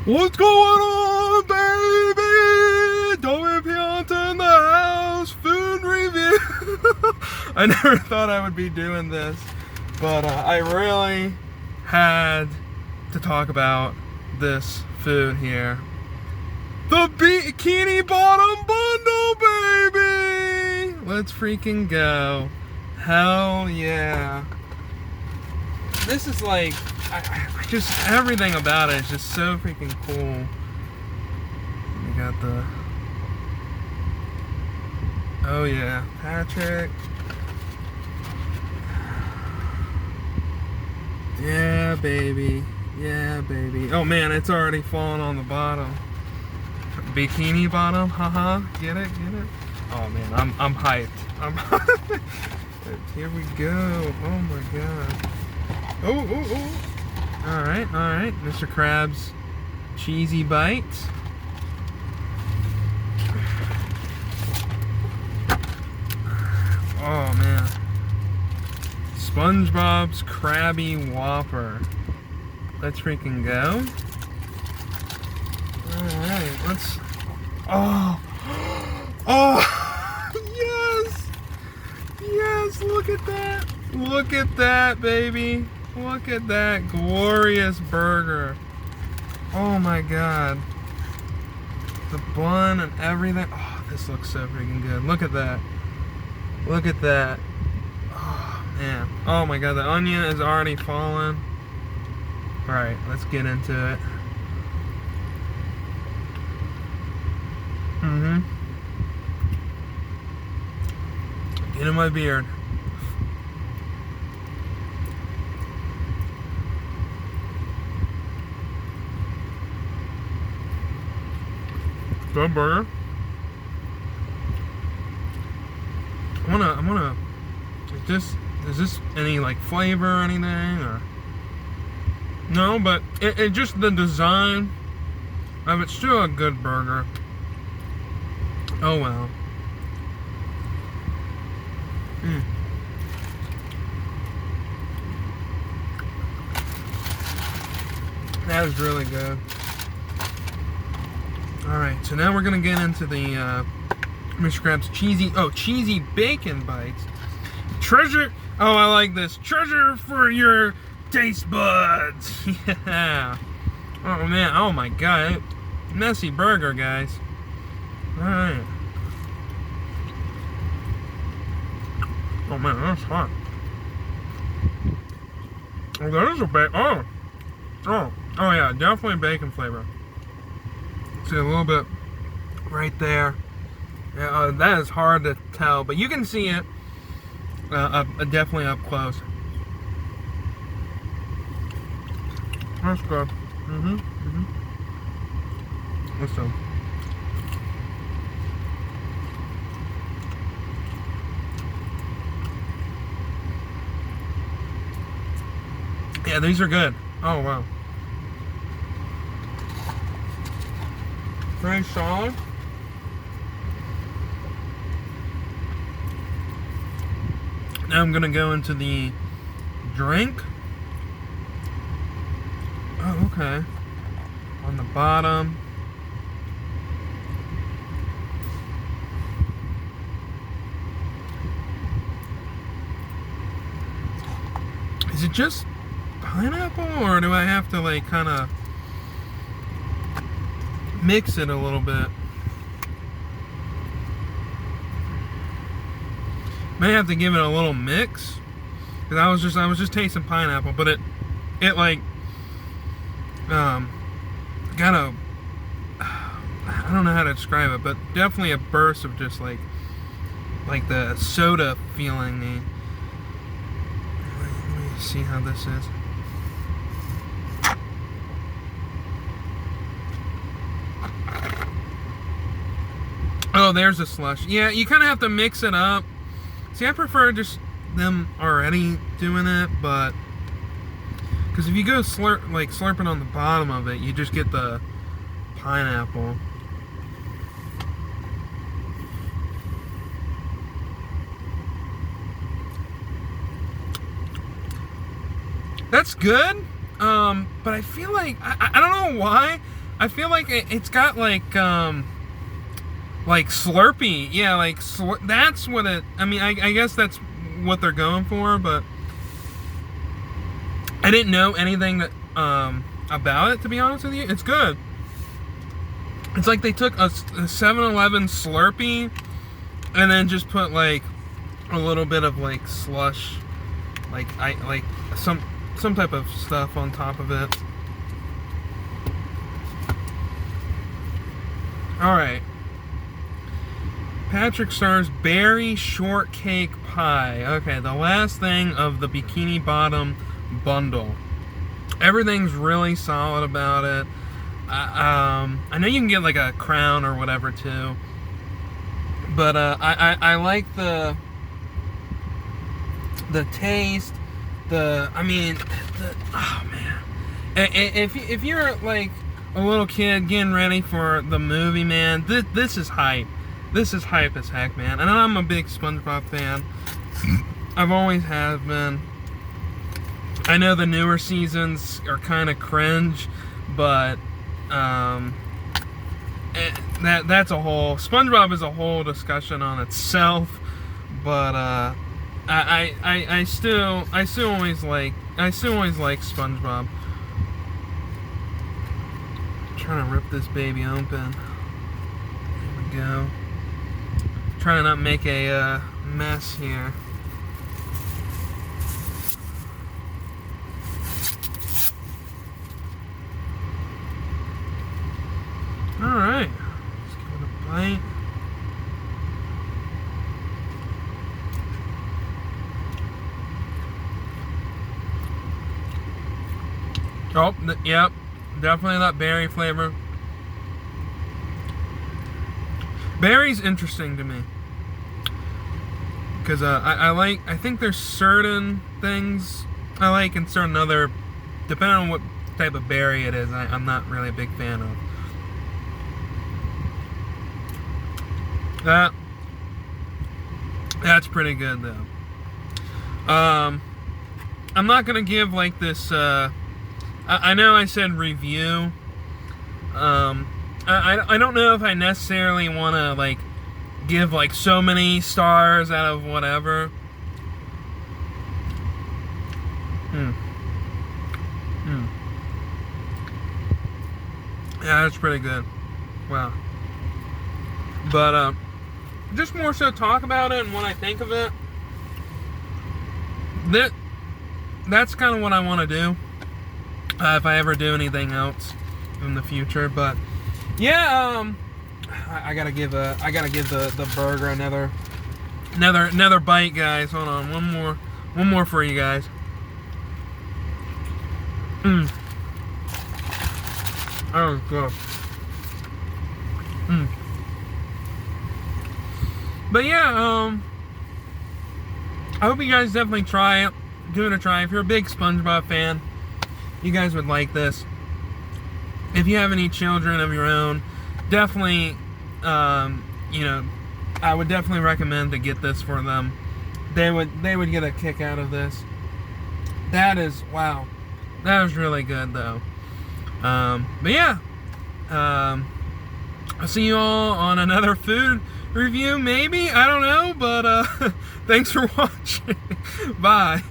What's going on, baby? Don't be in the house. Food review. I never thought I would be doing this, but I really had to talk about this food here. The Bikini Bottom Bundle, baby! Let's freaking go. Hell yeah. This is like, I just, everything about it is just so freaking cool. We got the, oh yeah, Patrick. Yeah, baby. Yeah, baby. Oh man, it's already falling on the bottom. Bikini Bottom, haha. Get it? Get it? Oh man, I'm hyped. I'm hyped. Here we go. Oh my god. Oh. Alright. Mr. Krabs cheesy bite. Oh man. SpongeBob's Krabby Whopper. Let's freaking go. Alright, let's... Oh! Yes! Yes, look at that! Look at that, baby! Look at that glorious burger. Oh my god. The bun and everything. Oh, this looks so freaking good. Look at that. Look at that. Oh, man. Oh my god, the onion is already falling. Alright, let's get into it. Get in my beard. Good burger. I'm gonna. Is this any like flavor or anything or? No, but it just the design of it's still a good burger. Oh well. That is really good. Alright, so now we're gonna get into the Mr. Krabs cheesy bacon bites. Treasure, oh I like this. Treasure for your taste buds. Yeah. Oh man, oh my god. Messy burger, guys. Alright. Oh man, that's hot. Oh, that is a bacon. Oh yeah, definitely bacon flavor. See a little bit right there. Yeah, that is hard to tell, but you can see it definitely up close. That's good. Let's go. Yeah, these are good. Oh wow. Very solid. Now I'm gonna go into the drink. Oh, okay. On the bottom. Is it just pineapple, or do I have to like kind of mix it a little bit? May have to give it a little mix, because I was just tasting pineapple, but it like got a, I don't know how to describe it, but definitely a burst of just like the soda feeling. Let me see how this is. Oh, there's a slush. Yeah, you kind of have to mix it up. See, I prefer just them already doing it, but because if you go slurping on the bottom of it, you just get the pineapple. That's good, but I feel like I don't know why I feel like it's got like Slurpee. Yeah, like that's what it. I mean, I guess that's what they're going for, but I didn't know anything that about it, to be honest with you. It's good. It's like they took a 7-Eleven Slurpee and then just put like a little bit of like slush, like some type of stuff on top of it. All right. Patrick Starr's berry shortcake pie. Okay, the last thing of the Bikini Bottom Bundle. Everything's really solid about it. I know you can get like a crown or whatever too, but I like the taste. Oh man, if you're like a little kid getting ready for the movie, man, this is hype. This is hype as heck, man. And I'm a big SpongeBob fan. I've always have been. I know the newer seasons are kind of cringe, but that's a whole. SpongeBob is a whole discussion on itself. But I still always like SpongeBob. I'm trying to rip this baby open. There we go. Trying to not make a mess here. Alright, let's give it a bite. Oh, yep, definitely that berry flavor. Berry's interesting to me. Because I think there's certain things I like and certain other, depending on what type of berry it is, I'm not really a big fan of. That's pretty good though. I'm not gonna give like this. I know I said review. I don't know if I necessarily want to like give like so many stars out of whatever. Yeah, that's pretty good. Wow. But just more so talk about it and what I think of it. That's kind of what I want to do if I ever do anything else in the future. But yeah, I gotta give the burger another bite, guys. Hold on, one more for you guys. Oh, good. But yeah, I hope you guys definitely try it. Give it a try. If you're a big SpongeBob fan, you guys would like this. If you have any children of your own, definitely, I would definitely recommend to get this for them. They would get a kick out of this. Wow. That was really good though. But yeah, I'll see you all on another food review, maybe. I don't know, but thanks for watching. Bye.